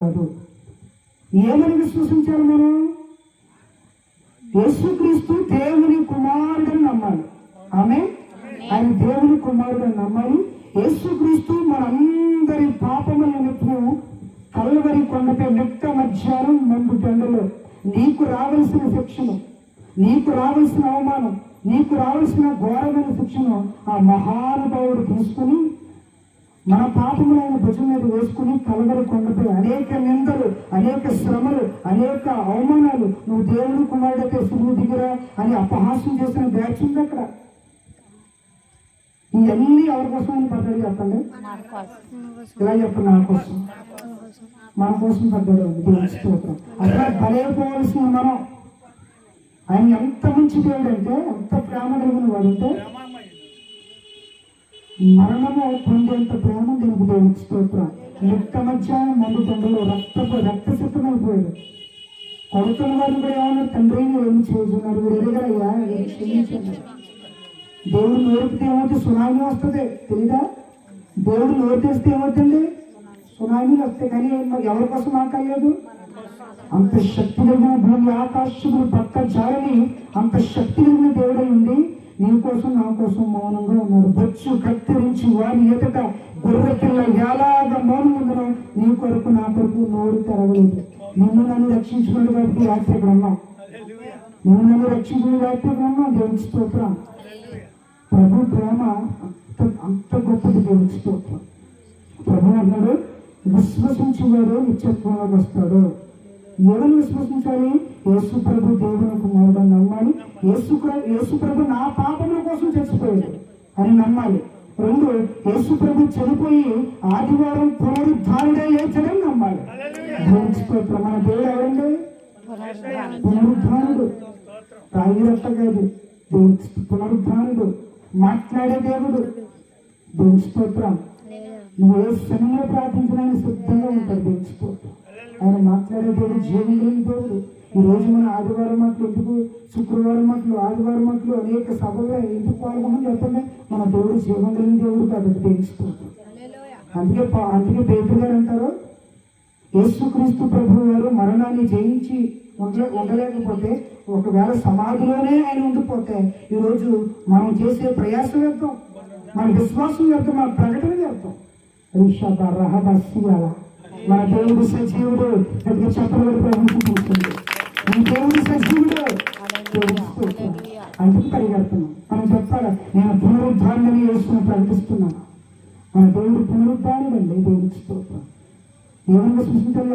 కాదు. ఏమని విశ్వసించాలి మనం? యేసుక్రీస్తు దేవుని కుమారుడని నమ్మాలి. ఆమె ఆయన దేవుని కుమారుడని నమ్మాలి. యేసుక్రీస్తు మనందరి పాపముల నిమిత్తం కల్వరి కొండపై నిట్ట మధ్యాహ్నం మండు టెండలో నీకు రావలసిన శిక్షను, నీకు రావలసిన అవమానం, నీకు రావలసిన ఘోరమైన శిక్షను ఆ మహానుభావుడు తీసుకుని మన పాపములైన భుజం మీద వేసుకుని కలవరి కొండపై అనేక నిందలు, అనేక శ్రమలు, అనేక అవమానాలు, నువ్వు దేవుని కుమారుడైతే సులువు దిగిరా అని అపహాస్యం చేసిన బ్యాచ్ ఉంది అక్కడ. ఇవన్నీ ఎవరి కోసం అని పడ్డాడు చెప్పండి. ఇలా చెప్పండి, నా కోసం, మన కోసం పడ్డాడు. దేవుని స్తోత్రం. అట్లా బలైపోవలసింది మనం. ఆయన ఎంత మంచి దేవుడు అంటే, ఎంత ప్రేమ కలిగిన వాడంటే, మరణము పొందేంత ప్రేమ దీనికి దేవుని స్తోత్రం. నిట్ట మధ్యాహ్నం మండు టెండలో రక్తసిద్ధమైపోయాడు. కొడుతున్న వారిని కూడా ఏమన్నా తండ్రి ఏమి చేస్తున్నారు, మీరు ఎదుగరయ్యా క్షమించండి. దేవుడు నోరిపితే ఏమవుతుంది? సునామీ వస్తుంది, తెలీదా? దేవుడు నోరు తెస్తే ఏమవుతుంది? సునామీలు వస్తాయి. కానీ ఎవరి కోసం ఆకలేదు? అంత శక్తి కలిగిన భూమి ఆకాశములు పక్క జారని అంత శక్తి కలిగిన దేవుడై ఉండి నీ కోసం నా కోసం మౌనంగా ఉన్నాడు. బొచ్చు కత్తిరించి వారి ఎదుట గొర్రె పిల్ల ఎలాగ మౌనం ఉందనో నీ కొరకు నా కొరకు నోరు తెరవలేదు. నిన్ను నన్ను రక్షించుకున్నాడు కాబట్టి రాత్రి ఇక్కడ ఉన్నాం. నిన్ను నన్ను రక్షించుకుని రాత్రి ఇక్కడ ఉన్నాం. దేవుని స్తోత్రం. ప్రభు ప్రేమ అంత గొప్పది. దేవుని స్తోత్రం. ప్రభు అన్నాడు, విశ్వసించేవాడు నిత్యత్వంలోకి వస్తాడు. ఎవరిని విశ్వసించాలి? యేసు ప్రభు దేవుని కుమారుడు నమ్మాలి. యేసు ప్రభు నా పాపముల కోసం చచ్చిపోయాడు అని నమ్మాలి. రెండు, యేసు ప్రభు చనిపోయి ఆదివారం పునరుద్ధారుడే లేచడని నమ్మాలి. స్తోత్రం. మన దేవుడు ఎవరండి? పునరుద్ధానుడు. తాగిరట్ట కాదు, పునరుద్ధానుడు, మాట్లాడే దేవుడు. దేవుని స్తోత్రం. నువ్వు ఏ సమయంలో ప్రార్థించిన సిద్ధంగా ఉంటాడు. దేవుని స్తోత్రం. ఆయన మాట్లాడే దేవుడు, జీవం లేని దేవుడు. ఈ రోజు మన ఆదివారం మాటలు ఎందుకు, శుక్రవారం మాటలు, ఆదివారం మాటలు, అనేక సభల్లో ఎందుకు పాల్గొనని చెప్పండి. మన దేవుడు జీవం లేని దేవుడు కాబట్టి తెలుసుకోవచ్చు. అందుకే పేతురు గారు అంటారు, యేసుక్రీస్తు ప్రభు గారు మరణాన్ని జయించి ఉండలేకపోతే, ఒకవేళ సమాధిలోనే ఆయన ఉండిపోతే ఈరోజు మనం చేసే ప్రయాసం వ్యర్థం, మన విశ్వాసం వ్యర్థం, మన ప్రకటన వ్యర్థం. మన దేవుడు సజీవుడు. గట్టిగా చెప్పలు ప్రవేశించుకుంటుంది. ఈ దేవుడు సజీవుడు. అందుకు పరిగెడుతున్నాం. మనం చెప్పాలి, నేను పునరుద్ధారణని యేసుని ప్రకటిస్తున్నాను. మన దేవుడు పునరుద్ధారుడండి. దేవుడికి స్తోత్రం. ఏమన్నా సృష్టించాలి.